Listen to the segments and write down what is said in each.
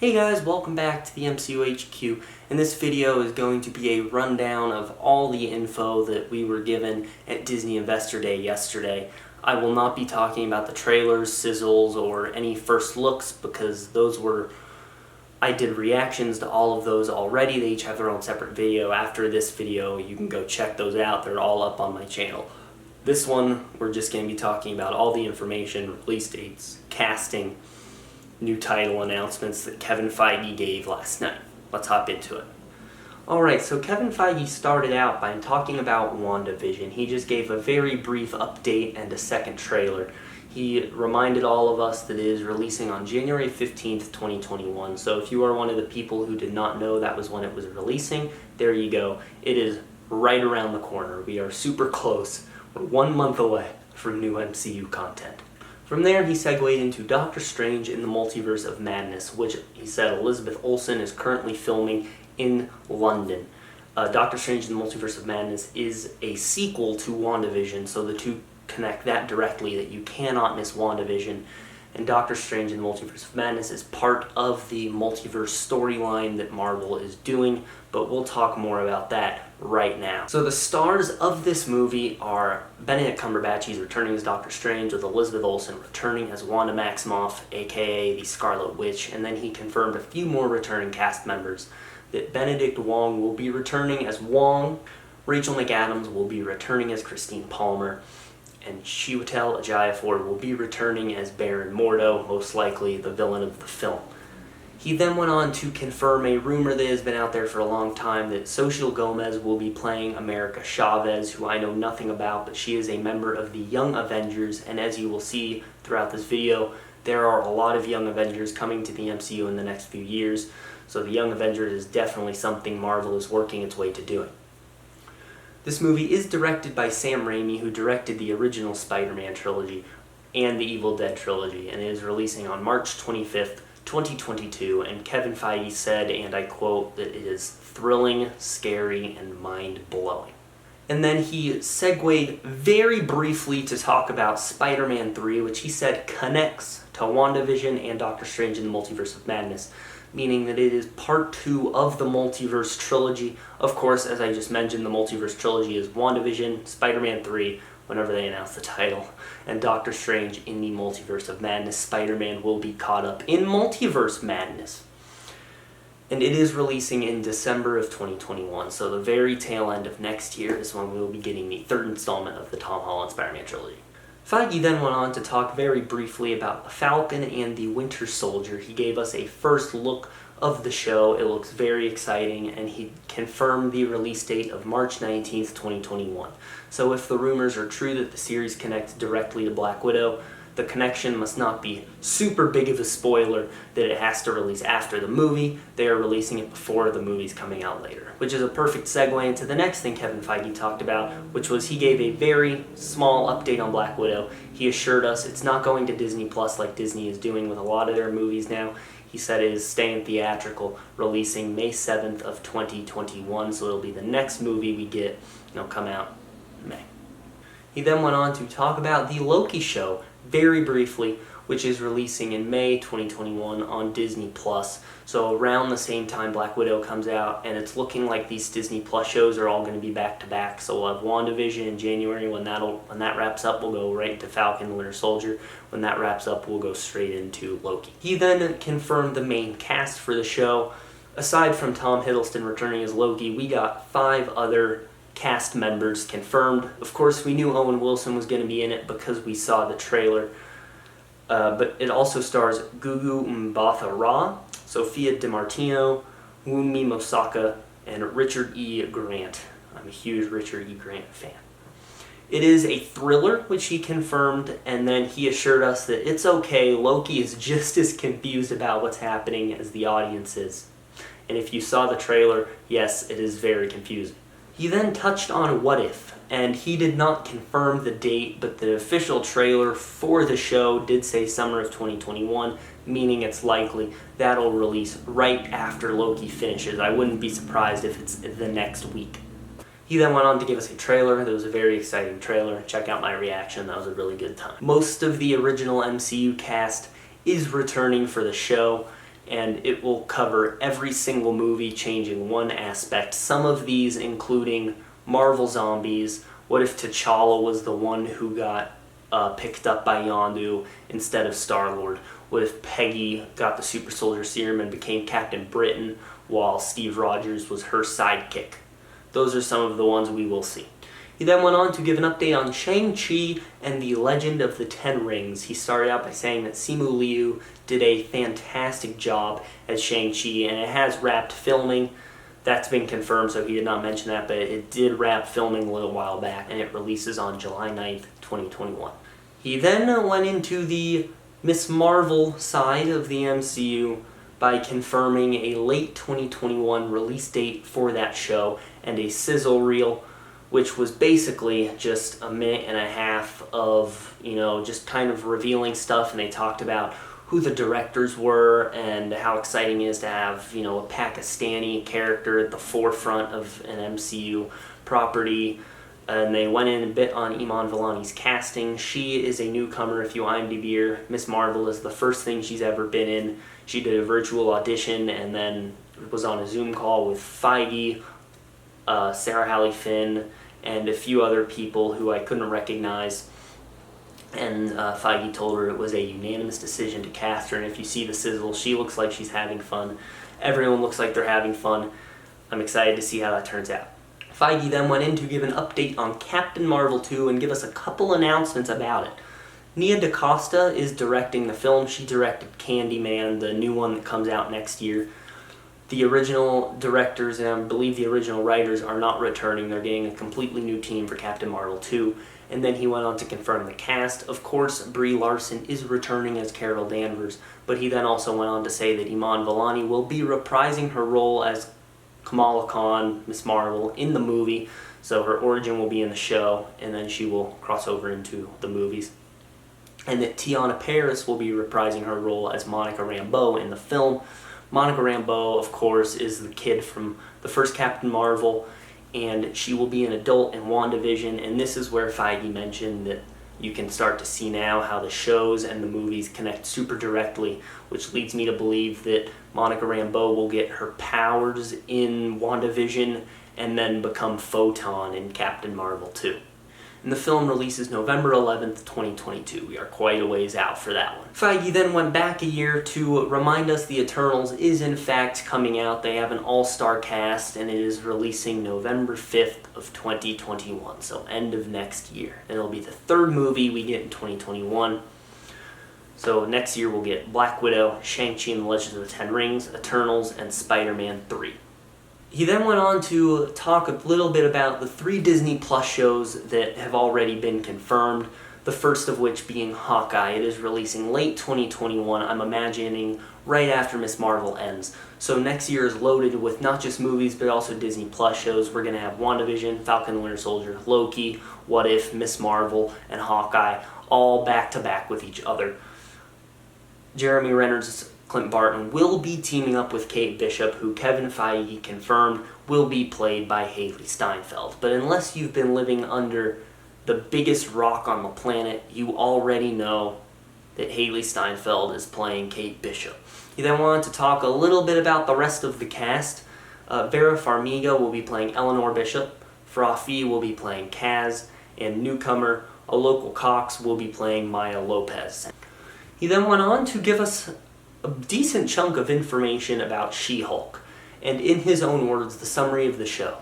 Hey guys, welcome back to the MCU HQ, and this video is going to be a rundown of all the info that we were given at Disney Investor Day yesterday. I will not be talking about the trailers, sizzles, or any first looks because I did reactions to all of those already. They each have their own separate video. After this video, you can go check those out. They're all up on my channel. This one, we're just going to be talking about all the information, release dates, casting, new title announcements that Kevin Feige gave last night. Let's hop into it. Alright, so Kevin Feige started out by talking about WandaVision. He just gave a very brief update and a second trailer. He reminded all of us that it is releasing on January 15th, 2021. So if you are one of the people who did not know that was when it was releasing, there you go. It is right around the corner. We are super close. We're 1 month away from new MCU content. From there, he segued into Doctor Strange in the Multiverse of Madness, which he said Elizabeth Olsen is currently filming in London. Doctor Strange in the Multiverse of Madness is a sequel to WandaVision, so the two connect that directly, that you cannot miss WandaVision. And Doctor Strange in the Multiverse of Madness is part of the multiverse storyline that Marvel is doing, but we'll talk more about that right now. So the stars of this movie are Benedict Cumberbatch, he's returning as Doctor Strange, with Elizabeth Olsen returning as Wanda Maximoff, aka the Scarlet Witch, and then he confirmed a few more returning cast members, that Benedict Wong will be returning as Wong, Rachel McAdams will be returning as Christine Palmer, and Chiwetel Ejiofor will be returning as Baron Mordo, most likely the villain of the film. He then went on to confirm a rumor that has been out there for a long time that Xochitl Gomez will be playing America Chavez, who I know nothing about, but she is a member of the Young Avengers, and as you will see throughout this video, there are a lot of Young Avengers coming to the MCU in the next few years, so the Young Avengers is definitely something Marvel is working its way to doing. This movie is directed by Sam Raimi, who directed the original Spider-Man trilogy and the Evil Dead trilogy, and it is releasing on March 25th, 2022, and Kevin Feige said, and I quote, that it is thrilling, scary, and mind-blowing. And then he segued very briefly to talk about Spider-Man 3, which he said connects to WandaVision and Doctor Strange in the Multiverse of Madness, meaning that it is part 2 of the Multiverse trilogy. Of course, as I just mentioned, the Multiverse trilogy is WandaVision, Spider-Man 3, whenever they announce the title, and Doctor Strange in the Multiverse of Madness. Spider-Man will be caught up in Multiverse Madness. And it is releasing in December of 2021, so the very tail end of next year is when we will be getting the third installment of the Tom Holland Spider-Man trilogy. Feige then went on to talk very briefly about the Falcon and the Winter Soldier. He gave us a first look of the show. It looks very exciting, and he confirmed the release date of March 19th, 2021. So if the rumors are true that the series connects directly to Black Widow, the connection must not be super big of a spoiler that it has to release after the movie. They are releasing it before the movie's coming out later, which is a perfect segue into the next thing Kevin Feige talked about, which was he gave a very small update on Black Widow. He assured us it's not going to Disney Plus like Disney is doing with a lot of their movies now. He said it is staying theatrical, releasing May 7th of 2021, so it'll be the next movie we get, and it'll come out in May. He then went on to talk about the Loki show, very briefly, which is releasing in May 2021 on Disney Plus. So around the same time Black Widow comes out, and it's looking like these Disney Plus shows are all going to be back to back. So we'll have WandaVision in January. When that wraps up, we'll go right into Falcon, Winter Soldier. When that wraps up, we'll go straight into Loki. He then confirmed the main cast for the show. Aside from Tom Hiddleston returning as Loki, we got 5 other cast members confirmed. Of course, we knew Owen Wilson was going to be in it because we saw the trailer. But it also stars Gugu Mbatha-Raw, Sophia DiMartino, Wunmi Mosaka, and Richard E. Grant. I'm a huge Richard E. Grant fan. It is a thriller, which he confirmed, and then he assured us that it's okay, Loki is just as confused about what's happening as the audience is. And if you saw the trailer, yes, it is very confusing. He then touched on What If, and he did not confirm the date, but the official trailer for the show did say summer of 2021, meaning it's likely that'll release right after Loki finishes. I wouldn't be surprised if it's the next week. He then went on to give us a trailer. That was a very exciting trailer. Check out my reaction. That was a really good time. Most of the original MCU cast is returning for the show, and it will cover every single movie, changing one aspect. Some of these including Marvel Zombies, what if T'Challa was the one who got picked up by Yondu instead of Star-Lord? What if Peggy got the super soldier serum and became Captain Britain while Steve Rogers was her sidekick? Those are some of the ones we will see. He then went on to give an update on Shang-Chi and the Legend of the Ten Rings. He started out by saying that Simu Liu did a fantastic job as Shang-Chi, and it has wrapped filming. That's been confirmed, so he did not mention that, but it did wrap filming a little while back, and it releases on July 9th, 2021. He then went into the Ms. Marvel side of the MCU by confirming a late 2021 release date for that show and a sizzle reel, which was basically just a minute and a half of, just kind of revealing stuff, and they talked about who the directors were and how exciting it is to have, a Pakistani character at the forefront of an MCU property. And they went in a bit on Iman Vellani's casting. She is a newcomer. If you IMDb her, Ms. Marvel is the first thing she's ever been in. She did a virtual audition and then was on a Zoom call with Feige, Sarah Halley Finn, and a few other people who I couldn't recognize. And Feige told her it was a unanimous decision to cast her, and if you see the sizzle, she looks like she's having fun. Everyone looks like they're having fun. I'm excited to see how that turns out. Feige then went in to give an update on Captain Marvel 2 and give us a couple announcements about it. Nia DaCosta is directing the film. She directed Candyman, the new one that comes out next year. The original directors and I believe the original writers are not returning. They're getting a completely new team for Captain Marvel 2. And then he went on to confirm the cast. Of course, Brie Larson is returning as Carol Danvers, but he then also went on to say that Iman Vellani will be reprising her role as Kamala Khan, Ms. Marvel, in the movie. So her origin will be in the show, and then she will cross over into the movies. And that Tiana Paris will be reprising her role as Monica Rambeau in the film. Monica Rambeau, of course, is the kid from the first Captain Marvel, and she will be an adult in WandaVision, and this is where Feige mentioned that you can start to see now how the shows and the movies connect super directly, which leads me to believe that Monica Rambeau will get her powers in WandaVision and then become Photon in Captain Marvel 2. And the film releases November 11th, 2022. We are quite a ways out for that one. Feige then went back a year to remind us the Eternals is in fact coming out. They have an all-star cast, and it is releasing November 5th of 2021, so end of next year. It'll be the third movie we get in 2021. So next year we'll get Black Widow, Shang-Chi and the Legend of the Ten Rings, Eternals, and Spider-Man 3. He then went on to talk a little bit about the 3 Disney Plus shows that have already been confirmed, the first of which being Hawkeye. It is releasing late 2021, I'm imagining right after Ms. Marvel ends. So next year is loaded with not just movies, but also Disney Plus shows. We're going to have WandaVision, Falcon and Winter Soldier, Loki, What If, Ms. Marvel, and Hawkeye, all back-to-back with each other. Jeremy Renner's Clint Barton will be teaming up with Kate Bishop, who Kevin Feige confirmed will be played by Hailee Steinfeld. But unless you've been living under the biggest rock on the planet, you already know that Hailee Steinfeld is playing Kate Bishop. He then wanted to talk a little bit about the rest of the cast. Vera Farmiga will be playing Eleanor Bishop, Frofi will be playing Kaz, and newcomer Aloko Cox will be playing Maya Lopez. He then went on to give us a decent chunk of information about She-Hulk, and in his own words, the summary of the show.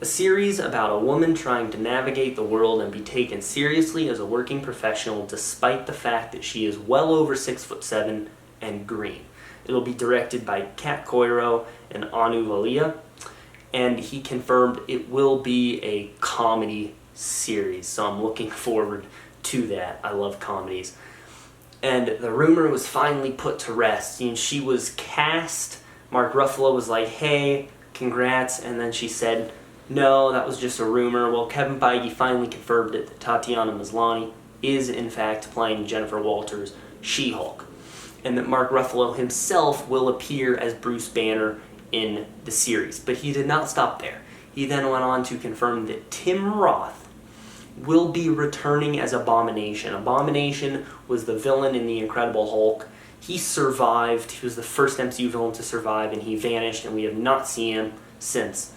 A series about a woman trying to navigate the world and be taken seriously as a working professional despite the fact that she is well over 6'7" and green. It'll be directed by Kat Coiro and Anu Valia, and he confirmed it will be a comedy series, so I'm looking forward to that. I love comedies. And the rumor was finally put to rest. She was cast. Mark Ruffalo was like, hey, congrats. And then she said, no, that was just a rumor. Well, Kevin Feige finally confirmed it that Tatiana Maslany is, in fact, playing Jennifer Walters' She-Hulk. And that Mark Ruffalo himself will appear as Bruce Banner in the series. But he did not stop there. He then went on to confirm that Tim Roth will be returning as Abomination. Abomination was the villain in The Incredible Hulk. He survived. He was the first MCU villain to survive, and he vanished, and we have not seen him since.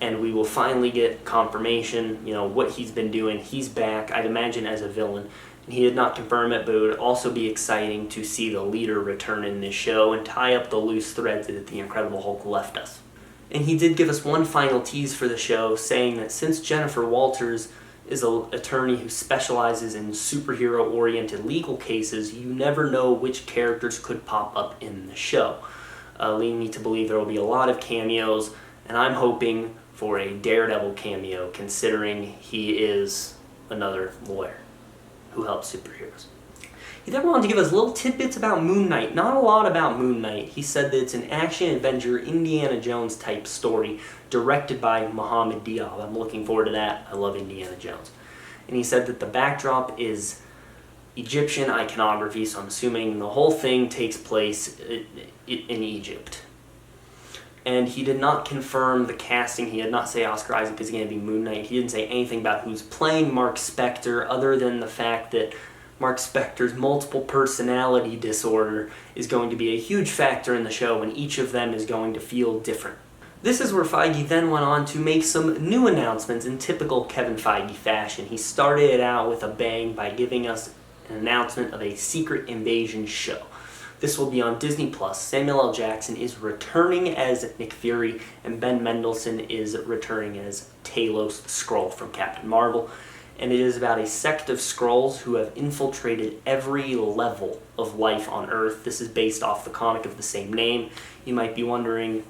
And we will finally get confirmation, what he's been doing. He's back, I'd imagine, as a villain. And he did not confirm it, but it would also be exciting to see the leader return in this show and tie up the loose threads that the Incredible Hulk left us. And he did give us one final tease for the show, saying that since Jennifer Walters is an attorney who specializes in superhero-oriented legal cases, you never know which characters could pop up in the show, leading me to believe there will be a lot of cameos, and I'm hoping for a Daredevil cameo, considering he is another lawyer who helps superheroes. He then wanted to give us little tidbits about Moon Knight. Not a lot about Moon Knight. He said that it's an action-adventure Indiana Jones type story directed by Mohammed Diab. I'm looking forward to that. I love Indiana Jones. And he said that the backdrop is Egyptian iconography, so I'm assuming the whole thing takes place in Egypt. And he did not confirm the casting. He did not say Oscar Isaac is going to be Moon Knight. He didn't say anything about who's playing Mark Spector, other than the fact that Mark Spector's multiple personality disorder is going to be a huge factor in the show, and each of them is going to feel different. This is where Feige then went on to make some new announcements in typical Kevin Feige fashion. He started it out with a bang by giving us an announcement of a Secret Invasion show. This will be on Disney+. Samuel L. Jackson is returning as Nick Fury, and Ben Mendelsohn is returning as Talos the Skrull from Captain Marvel. And it is about a sect of Skrulls who have infiltrated every level of life on Earth. This is based off the comic of the same name. You might be wondering,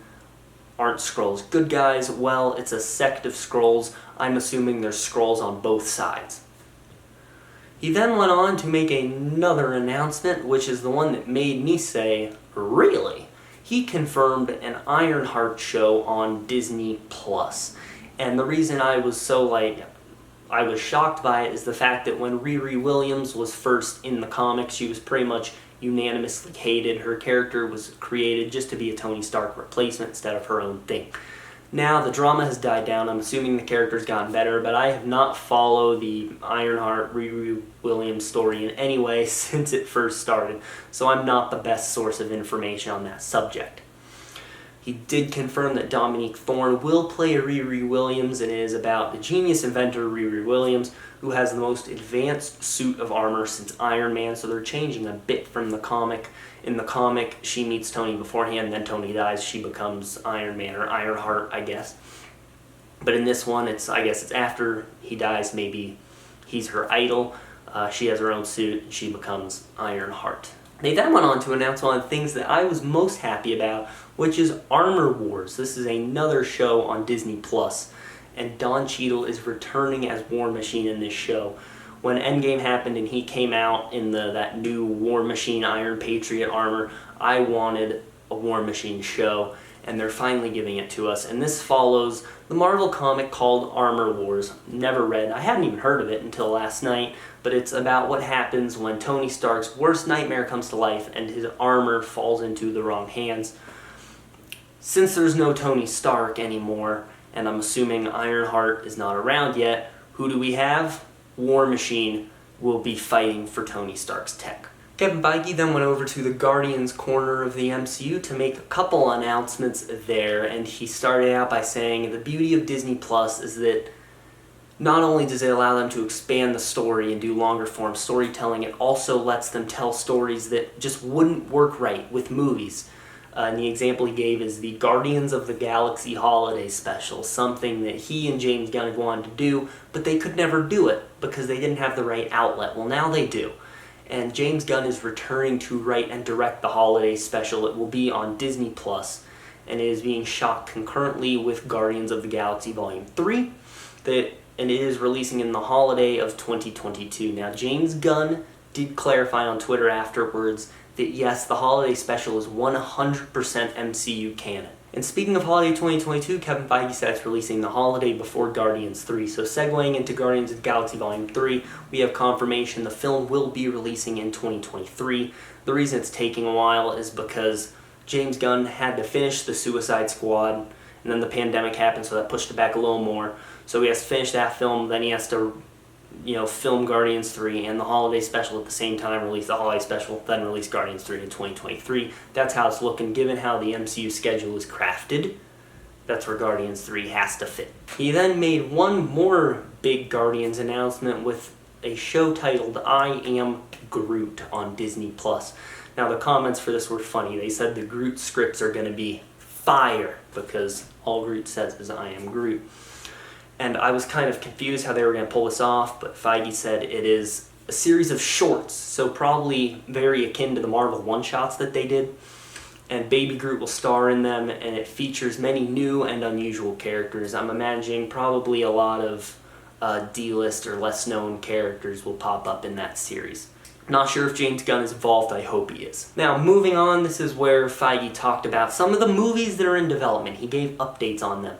aren't Skrulls good guys? Well, it's a sect of Skrulls. I'm assuming there's Skrulls on both sides. He then went on to make another announcement, which is the one that made me say, really? He confirmed an Ironheart show on Disney+. And the reason I was I was shocked by it is the fact that when Riri Williams was first in the comics, she was pretty much unanimously hated. Her character was created just to be a Tony Stark replacement instead of her own thing. Now the drama has died down. I'm assuming the character's gotten better, but I have not followed the Ironheart Riri Williams story in any way since it first started, so I'm not the best source of information on that subject. He did confirm that Dominique Thorne will play Riri Williams, and it is about the genius inventor Riri Williams, who has the most advanced suit of armor since Iron Man, so they're changing a bit from the comic. In the comic, she meets Tony beforehand, then Tony dies, she becomes Iron Man, or Ironheart, I guess. But in this one, I guess it's after he dies, maybe he's her idol, she has her own suit, and she becomes Ironheart. They then went on to announce one of the things that I was most happy about, which is Armor Wars. This is another show on Disney+, and Don Cheadle is returning as War Machine in this show. When Endgame happened and he came out in that new War Machine Iron Patriot armor, I wanted a War Machine show, and they're finally giving it to us. And this follows the Marvel comic called Armor Wars. Never read. I hadn't even heard of it until last night, but it's about what happens when Tony Stark's worst nightmare comes to life and his armor falls into the wrong hands. Since there's no Tony Stark anymore, and I'm assuming Ironheart is not around yet, who do we have? War Machine will be fighting for Tony Stark's tech. Kevin Feige then went over to the Guardians corner of the MCU to make a couple announcements there, and he started out by saying the beauty of Disney Plus is that not only does it allow them to expand the story and do longer form storytelling, it also lets them tell stories that just wouldn't work right with movies. And the example he gave is the Guardians of the Galaxy Holiday Special, something that he and James Gunn wanted to do, but they could never do it because they didn't have the right outlet. Well, now they do. And James Gunn is returning to write and direct the holiday special. It will be on Disney+, and it is being shot concurrently with Guardians of the Galaxy Volume 3, and it is releasing in the holiday of 2022. Now, James Gunn did clarify on Twitter afterwards that yes, the holiday special is 100% MCU canon. And speaking of holiday 2022, Kevin Feige said it's releasing the holiday before Guardians 3. So segueing into Guardians of the Galaxy Volume 3, we have confirmation the film will be releasing in 2023. The reason it's taking a while is because James Gunn had to finish the Suicide Squad, and then the pandemic happened, so that pushed it back a little more. So he has to finish that film, then he has to film Guardians 3 and the holiday special at the same time, release the holiday special, then release Guardians 3 in 2023. That's how it's looking, given how the MCU schedule is crafted. That's where Guardians 3 has to fit. He then made one more big Guardians announcement with a show titled I Am Groot on Disney+. Now the comments for this were funny. They said the Groot scripts are going to be fire because all Groot says is I am Groot. And I was kind of confused how they were going to pull this off, but Feige said it is a series of shorts, so probably very akin to the Marvel one-shots that they did. And Baby Groot will star in them, and it features many new and unusual characters. I'm imagining probably a lot of D-list or less-known characters will pop up in that series. Not sure if James Gunn is involved, I hope he is. Now, moving on, this is where Feige talked about some of the movies that are in development. He gave updates on them.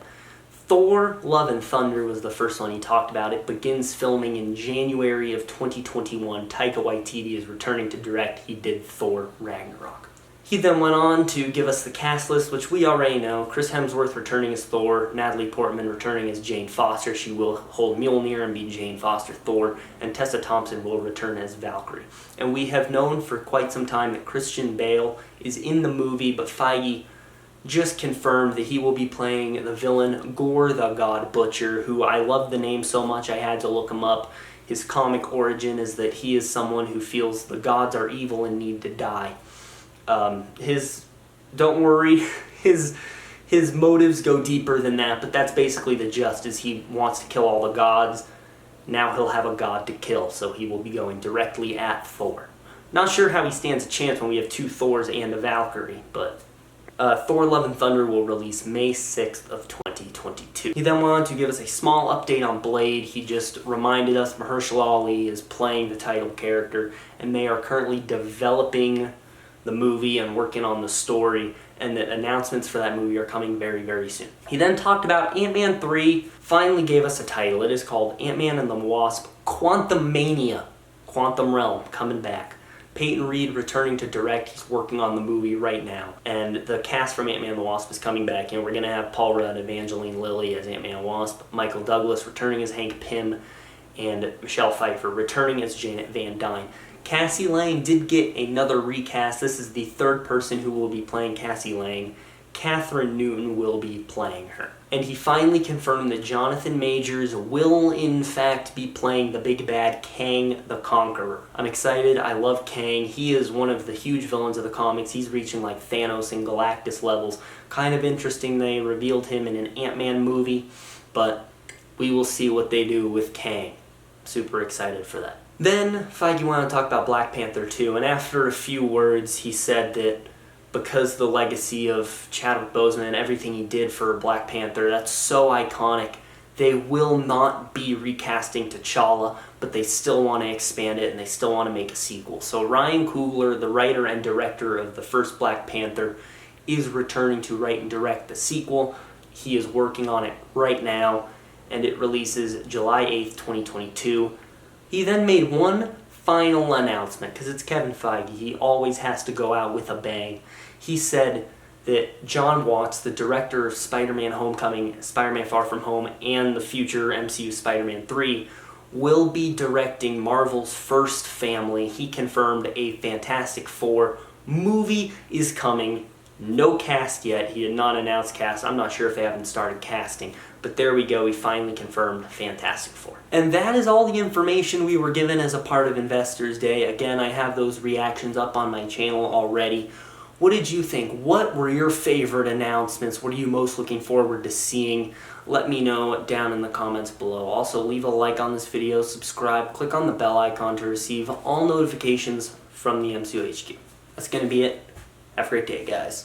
Thor: Love and Thunder was the first one he talked about. It begins filming in January of 2021. Taika Waititi is returning to direct. He did Thor: Ragnarok. He then went on to give us the cast list, which we already know. Chris Hemsworth returning as Thor, Natalie Portman returning as Jane Foster. She will hold Mjolnir and be Jane Foster Thor, and Tessa Thompson will return as Valkyrie. And we have known for quite some time that Christian Bale is in the movie, but Feige just confirmed that he will be playing the villain Gore the God Butcher, who I love the name so much I had to look him up. His comic origin is that he is someone who feels the gods are evil and need to die. Don't worry, his motives go deeper than that, but that's basically the gist, is he wants to kill all the gods. Now he'll have a god to kill, so he will be going directly at Thor. Not sure how he stands a chance when we have two Thors and a Valkyrie, but Thor: Love and Thunder will release May 6th of 2022. He then went on to give us a small update on Blade. He just reminded us Mahershala Ali is playing the title character, and they are currently developing the movie and working on the story, and the announcements for that movie are coming very, very soon. He then talked about Ant-Man 3, finally gave us a title. It is called Ant-Man and the Wasp: Quantumania. Quantum Realm, coming back. Peyton Reed returning to direct. He's working on the movie right now. And the cast from Ant-Man and the Wasp is coming back. We're going to have Paul Rudd, Evangeline Lilly as Ant-Man and Wasp, Michael Douglas returning as Hank Pym, and Michelle Pfeiffer returning as Janet Van Dyne. Cassie Lang did get another recast. This is the third person who will be playing Cassie Lang. Catherine Newton will be playing her. And he finally confirmed that Jonathan Majors will in fact be playing the big bad Kang the Conqueror. I'm excited. I love Kang. He is one of the huge villains of the comics. He's reaching like Thanos and Galactus levels. Kind of interesting they revealed him in an Ant-Man movie, but we will see what they do with Kang. Super excited for that. Then Feige went on to talk about Black Panther 2, and after a few words he said that because the legacy of Chadwick Boseman and everything he did for Black Panther, that's so iconic, they will not be recasting T'Challa, but they still want to expand it and they still want to make a sequel. So Ryan Coogler, the writer and director of the first Black Panther, is returning to write and direct the sequel. He is working on it right now, and it releases July 8th, 2022. He then made one final announcement, because it's Kevin Feige. He always has to go out with a bang. He said that John Watts, the director of Spider-Man Homecoming, Spider-Man Far From Home, and the future MCU Spider-Man 3, will be directing Marvel's first family. He confirmed a Fantastic Four movie is coming. No cast yet. He did not announce cast. I'm not sure if they haven't started casting. But there we go. We finally confirmed Fantastic Four. And that is all the information we were given as a part of Investors Day. Again, I have those reactions up on my channel already. What did you think? What were your favorite announcements? What are you most looking forward to seeing? Let me know down in the comments below. Also, leave a like on this video, subscribe, click on the bell icon to receive all notifications from the MCU HQ. That's going to be it. Have a great day, guys.